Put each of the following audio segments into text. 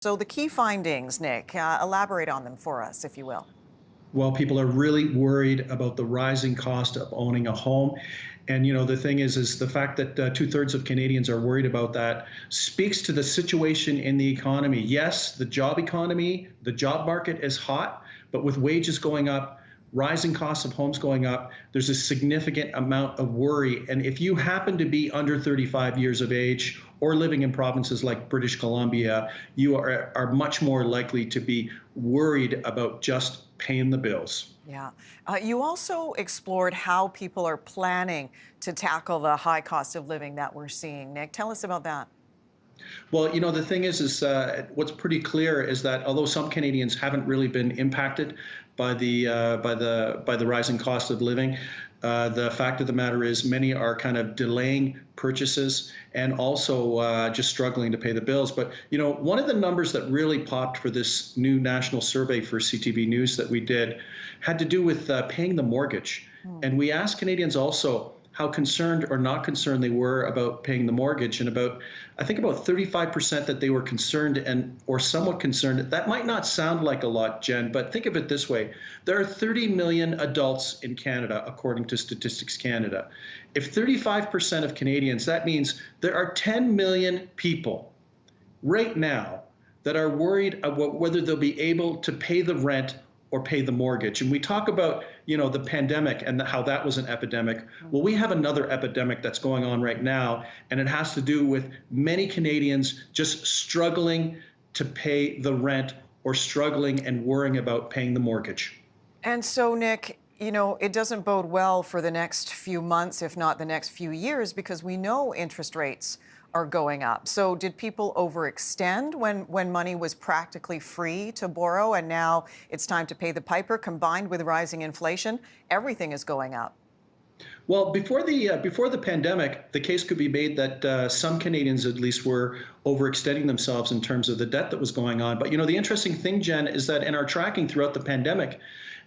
So the key findings, Nick, elaborate on them for us, if you will. Well, people are really worried about the rising cost of owning a home. And the thing is the fact that two-thirds of Canadians are worried about that speaks to the situation in the economy. Yes, the job economy, the job market is hot, but with wages going up, rising costs of homes going up, there's a significant amount of worry. And if you happen to be under 35 years of age or living in provinces like British Columbia, you are much more likely to be worried about just paying the bills. Yeah. You also explored how people are planning to tackle the high cost of living that we're seeing. Nick, tell us about that. Well, the thing is what's pretty clear is that although some Canadians haven't really been impacted by the rising cost of living, the fact of the matter is many are kind of delaying purchases and also just struggling to pay the bills. But one of the numbers that really popped for this new national survey for CTV News that we did had to do with paying the mortgage, and we asked Canadians also how concerned or not concerned they were about paying the mortgage, and I think about 35% that they were concerned or somewhat concerned. That might not sound like a lot, Jen, but think of it this way. There are 30 million adults in Canada, according to Statistics Canada. If 35% of Canadians, that means there are 10 million people right now that are worried about whether they'll be able to pay the rent or pay the mortgage. And we talk about, the pandemic and how that was an epidemic. Well, we have another epidemic that's going on right now, and it has to do with many Canadians just struggling to pay the rent or struggling and worrying about paying the mortgage. And so, Nick, it doesn't bode well for the next few months, if not the next few years, because we know interest rates are going up. So did people overextend when money was practically free to borrow, and now it's time to pay the piper? Combined with rising inflation, everything is going up. Well, before the pandemic, the case could be made that some Canadians at least were overextending themselves in terms of the debt that was going on. But the interesting thing, Jen, is that in our tracking throughout the pandemic,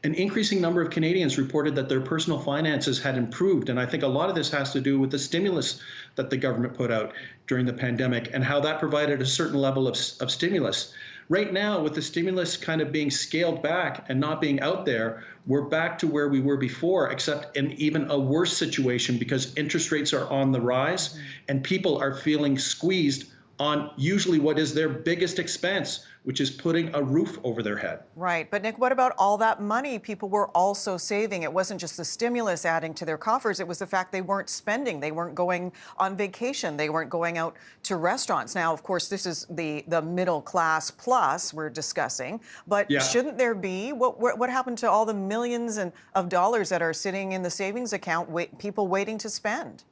an increasing number of Canadians reported that their personal finances had improved. And I think a lot of this has to do with the stimulus that the government put out during the pandemic and how that provided a certain level of stimulus. Right now, with the stimulus kind of being scaled back and not being out there, we're back to where we were before, except in even a worse situation because interest rates are on the rise and people are feeling squeezed on usually what is their biggest expense, which is putting a roof over their head. Right. But Nick, what about all that money people were also saving? It wasn't just the stimulus adding to their coffers. It was the fact they weren't spending. They weren't going on vacation. They weren't going out to restaurants. Now, of course, this is the middle class plus we're discussing. But Yeah. shouldn't there be? What happened to all the millions of dollars that are sitting in the savings account, people waiting to spend?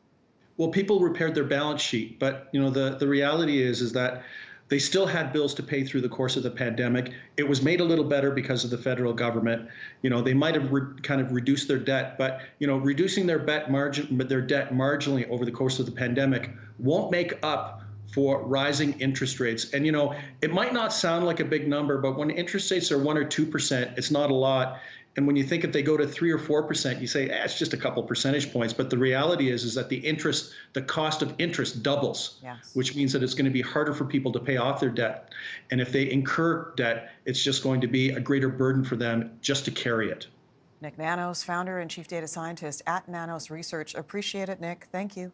Well, people repaired their balance sheet, but the reality is that they still had bills to pay through the course of the pandemic. It was made a little better because of the federal government. They might have kind of reduced their debt, but reducing their debt marginally over the course of the pandemic won't make up for rising interest rates. And it might not sound like a big number, but when interest rates are 1 or 2%, it's not a lot. And when you think if they go to 3 or 4%, you say, it's just a couple percentage points. But the reality is that the cost of interest doubles, Yes. which means that it's going to be harder for people to pay off their debt. And if they incur debt, it's just going to be a greater burden for them just to carry it. Nick Nanos, founder and chief data scientist at Nanos Research. Appreciate it, Nick. Thank you.